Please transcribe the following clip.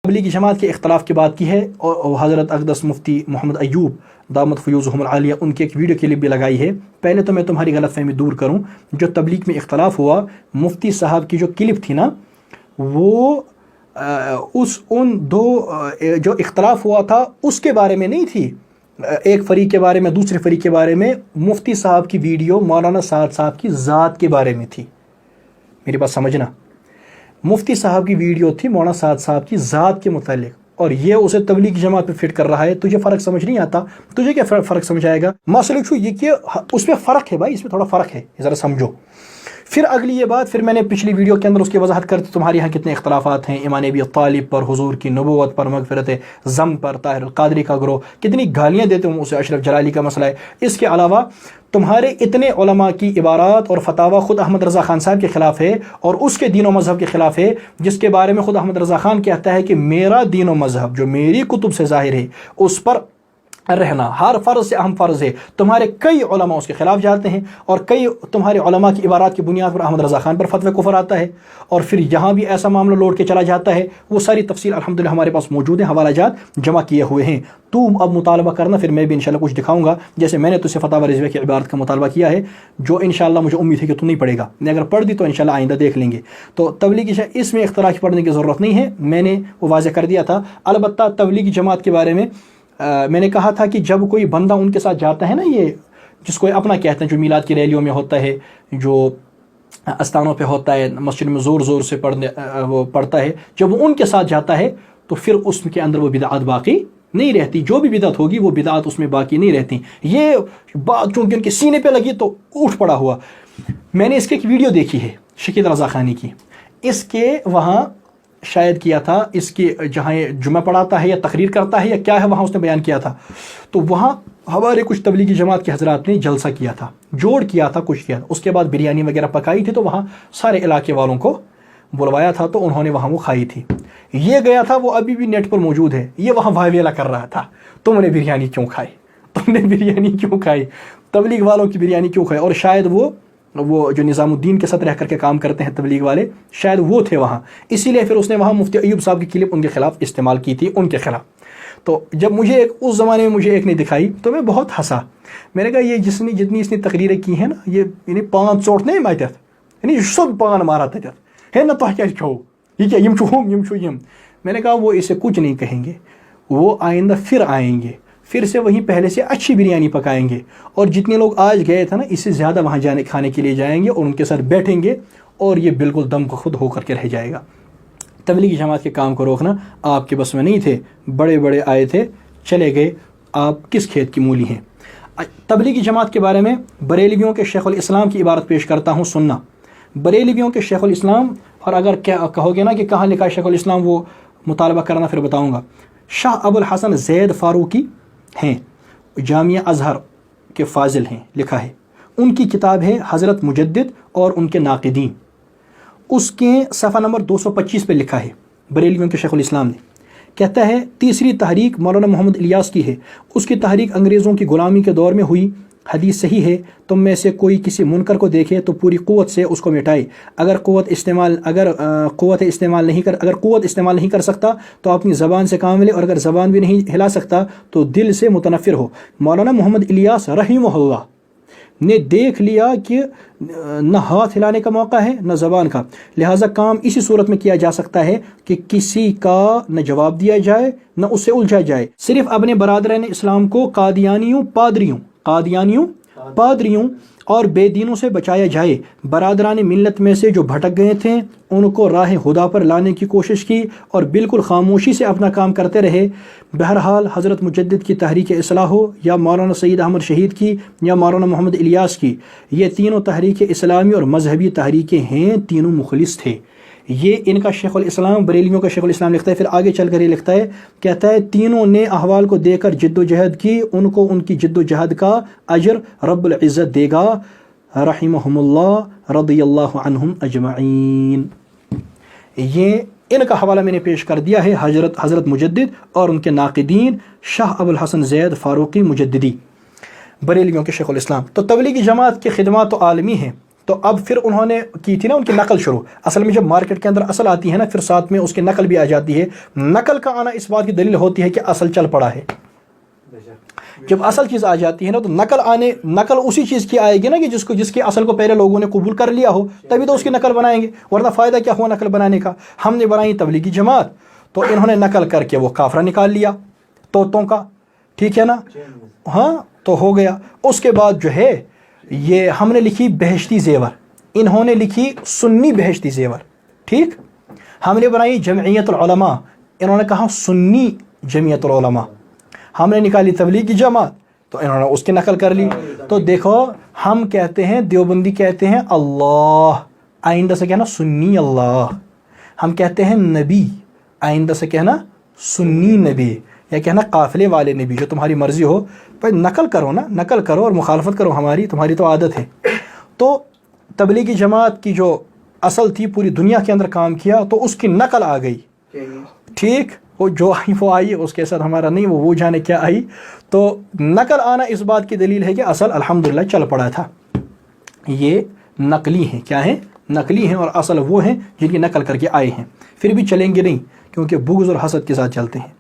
تبلیغی جماعت کے اختلاف کی بات کی ہے اور حضرت اقدس مفتی محمد ایوب دامت فیوزہم العالیہ ان کی ایک ویڈیو کلپ بھی لگائی ہے۔ پہلے تو میں تمہاری غلط فہمی دور کروں، جو تبلیغ میں اختلاف ہوا، مفتی صاحب کی جو کلپ تھی نا، وہ ان دو جو اختلاف ہوا تھا اس کے بارے میں نہیں تھی، ایک فریق کے بارے میں دوسرے فریق کے بارے میں۔ مفتی صاحب کی ویڈیو مولانا سعد صاحب کی ذات کے بارے میں تھی، میری بات سمجھنا۔ مفتی صاحب کی ویڈیو تھی مولانا سعد صاحب کی ذات کے متعلق، اور یہ اسے تبلیغ جماعت پہ فٹ کر رہا ہے۔ تجھے فرق سمجھ نہیں آتا، تجھے کیا فرق سمجھ آئے گا؟ مسئلہ یہ کہ اس میں فرق ہے بھائی، اس میں تھوڑا فرق ہے، ذرا سمجھو۔ پھر اگلی یہ بات، پھر میں نے پچھلی ویڈیو کے اندر اس کی وضاحت کر دی تمہارے یہاں کتنے اختلافات ہیں، امام ابی طالب پر، حضور کی نبوت پر، مغفرت ذنب پر، طاہر القادری کا گروہ کتنی گالیاں دیتے ہوں اسے، اشرف جلالی کا مسئلہ ہے۔ اس کے علاوہ تمہارے اتنے علماء کی عبارات اور فتاویٰ خود احمد رضا خان صاحب کے خلاف ہے اور اس کے دین و مذہب کے خلاف ہے، جس کے بارے میں خود احمد رضا خان کہتا ہے کہ میرا دین و مذہب جو میری کتب سے ظاہر ہے اس پر رہنا ہر فرض سے اہم فرض ہے۔ تمہارے کئی علماء اس کے خلاف جاتے ہیں اور کئی تمہارے علماء کی عبارات کی بنیاد پر احمد رضا خان پر فتوی کفر آتا ہے، اور پھر یہاں بھی ایسا معاملہ لوٹ کے چلا جاتا ہے۔ وہ ساری تفصیل الحمدللہ ہمارے پاس موجود ہیں، حوالہ جات جمع کیے ہوئے ہیں۔ تو اب مطالبہ کرنا، پھر میں بھی انشاءاللہ کچھ دکھاؤں گا، جیسے میں نے تجھ سے فتاوی رضویہ کی عبارت کا مطالبہ کیا ہے، جو انشاءاللہ مجھے امید ہے کہ تو نہیں پڑھے گا، میں اگر پڑھ دی تو انشاءاللہ آئندہ دیکھ لیں گے۔ تو تبلیغی اس میں اختلاف پڑھنے کی ضرورت نہیں ہے، میں نے وہ واضح کر دیا تھا۔ البتہ تبلیغی جماعت کے بارے میں میں نے کہا تھا کہ جب کوئی بندہ ان کے ساتھ جاتا ہے نا، یہ جس کو اپنا کہتے ہیں، جو میلاد کی ریلیوں میں ہوتا ہے، جو استانوں پہ ہوتا ہے، مسجد میں زور زور سے وہ پڑھتا ہے، جب وہ ان کے ساتھ جاتا ہے تو پھر اس کے اندر وہ بدعات باقی نہیں رہتی، جو بھی بدعت ہوگی وہ بدعات اس میں باقی نہیں رہتی۔ یہ بات چونکہ ان کے سینے پہ لگی تو اٹھ پڑا ہوا۔ میں نے اس کی ایک ویڈیو دیکھی ہے شکیل رضا خانی کی، اس کے وہاں شاید کیا تھا، اس کی جہاں جمعہ پڑھاتا ہے یا تقریر کرتا ہے یا کیا ہے، وہاں اس نے بیان کیا تھا۔ تو وہاں ہمارے کچھ تبلیغی جماعت کے حضرات نے جلسہ کیا تھا، جوڑ کیا تھا، کچھ کیا تھا، اس کے بعد بریانی وغیرہ پکائی تھی، تو وہاں سارے علاقے والوں کو بلوایا تھا، تو انہوں نے وہاں وہ کھائی تھی۔ یہ گیا تھا، وہ ابھی بھی نیٹ پر موجود ہے، یہ وہاں واویلا کر رہا تھا، تم نے بریانی کیوں کھائی، تم نے بریانی کیوں کھائی، تبلیغ والوں کی بریانی کیوں کھائی؟ اور شاید وہ جو نظام الدین کے ساتھ رہ کر کے کام کرتے ہیں تبلیغ والے، شاید وہ تھے وہاں، اسی لیے پھر اس نے وہاں مفتی ایوب صاحب کی کلپ ان کے خلاف استعمال کی تھی، ان کے خلاف۔ تو جب مجھے اس زمانے میں مجھے ایک نے دکھائی تو میں بہت ہنسا، میں نے کہا یہ جتنی اس نے تقریریں کی ہیں نا، یہ یعنی پان ژوٹ نہیں ماتت، یعنی سب پان مارا تتت ہے نا، تو کیا چھو یہ کیا یم چھو یم چھو یم۔ میں نے کہا وہ اسے کچھ نہیں کہیں گے، وہ آئندہ پھر آئیں گے، پھر سے وہیں پہلے سے اچھی بریانی پکائیں گے، اور جتنے لوگ آج گئے تھے نا، اس سے زیادہ وہاں کھانے کے لیے جائیں گے اور ان کے ساتھ بیٹھیں گے، اور یہ بالکل دم کو خود ہو کر کے رہ جائے گا۔ تبلیغی جماعت کے کام کو روکنا آپ کے بس میں نہیں تھے، بڑے بڑے آئے تھے چلے گئے، آپ کس کھیت کی مولی ہیں۔ تبلیغی جماعت کے بارے میں بریلویوں کے شیخ الاسلام کی عبارت پیش کرتا ہوں، سننا۔ بریلویوں کے شیخ الاسلام، اور اگر کیا کہو گے نا کہ کہاں لکھا ہے شیخ الاسلام، وہ مطالبہ کرنا، پھر بتاؤں گا۔ شاہ ابو الحسن زید فاروقی ہیں، جامعہ ازہر کے فاضل ہیں، لکھا ہے، ان کی کتاب ہے حضرت مجدد اور ان کے ناقدین، اس کے صفحہ نمبر 225 پہ لکھا ہے، بریلویوں کے شیخ الاسلام نے کہتا ہے، تیسری تحریک مولانا محمد الیاس کی ہے، اس کی تحریک انگریزوں کی غلامی کے دور میں ہوئی، حدیث صحیح ہے، تم میں سے کوئی کسی منکر کو دیکھے تو پوری قوت سے اس کو مٹائے، اگر قوت استعمال نہیں کر سکتا تو اپنی زبان سے کام لے، اور اگر زبان بھی نہیں ہلا سکتا تو دل سے متنفر ہو۔ مولانا محمد الیاس رحمہ اللہ نے دیکھ لیا کہ نہ ہاتھ ہلانے کا موقع ہے نہ زبان کا، لہٰذا کام اسی صورت میں کیا جا سکتا ہے کہ کسی کا نہ جواب دیا جائے نہ اس سے الجھا جائے، صرف اپنے برادران اسلام کو قادیانیوں پادریوں اور بے دینوں سے بچایا جائے۔ برادران ملت میں سے جو بھٹک گئے تھے ان کو راہ خدا پر لانے کی کوشش کی اور بالکل خاموشی سے اپنا کام کرتے رہے۔ بہرحال حضرت مجدد کی تحریک اصلاح ہو یا مولانا سید احمد شہید کی یا مولانا محمد الیاس کی، یہ تینوں تحریک اسلامی اور مذہبی تحریکیں ہیں، تینوں مخلص تھے۔ یہ ان کا شیخ الاسلام، بریلویوں کا شیخ الاسلام لکھتا ہے، پھر آگے چل کر یہ لکھتا ہے، کہتا ہے تینوں نے احوال کو دیکھ کر جد و جہد کی، ان کو ان کی جد و جہد کا اجر رب العزت دے گا، رحمہم اللہ رضی اللہ عنہم اجمعین۔ یہ ان کا حوالہ میں نے پیش کر دیا ہے، حضرت مجدد اور ان کے ناقدین شاہ ابو الحسن زید فاروقی مجددی، بریلویوں کے شیخ الاسلام۔ تو تبلیغی جماعت کی خدمات تو عالمی ہیں، تو اب پھر انہوں نے کی تھی نا ان کی نقل شروع. اصل میں جب مارکیٹ کے اندر اصل آتی ہے نا پھر ساتھ میں اس کی نقل بھی آ جاتی ہے. نقل کا آنا اس بات کی دلیل ہوتی ہے کہ اصل چل پڑا ہے. جب اصل چیز آ جاتی ہے نا تو نقل اسی چیز کی آئے گی نا کہ جس کی اصل کو پہلے لوگوں نے قبول کر لیا ہو, تبھی تو اس کی نقل بنائیں گے, ورنہ فائدہ کیا ہوا نقل بنانے کا. ہم نے بنائی تبلیغی جماعت تو انہوں نے نقل کر کے وہ کافرہ نکال لیا طوطوں کا, ٹھیک ہے نا, ہاں تو ہو گیا. اس کے بعد جو ہے یہ ہم نے لکھی بہشتی زیور, انہوں نے لکھی سنی بہشتی زیور, ٹھیک. ہم نے بنائی جمعیت العلماء, انہوں نے کہا سنی جمعیت العلماء. ہم نے نکالی تبلیغی جماعت تو انہوں نے اس کی نقل کر لی. تو دیکھو ہم کہتے ہیں دیوبندی کہتے ہیں اللہ, آئندہ سے کہنا سنی اللہ. ہم کہتے ہیں نبی, آئندہ سے کہنا سنی نبی, یا کہنا قافلے والے نبی, جو تمہاری مرضی ہو. پر نقل کرو نا, نقل کرو اور مخالفت کرو ہماری, تمہاری تو عادت ہے. تو تبلیغی جماعت کی جو اصل تھی پوری دنیا کے اندر کام کیا تو اس کی نقل آ گئی, ٹھیک. وہ جو آئی وہ آئی, اس کے ساتھ ہمارا نہیں, وہ جانے کیا آئی. تو نقل آنا اس بات کی دلیل ہے کہ اصل الحمدللہ چل پڑا تھا. یہ نقلی ہیں, کیا ہیں, نقلی ہیں, اور اصل وہ ہیں جن کی نقل کر کے آئے ہیں. پھر بھی چلیں گے نہیں کیونکہ بغض اور حسد کے ساتھ چلتے ہیں.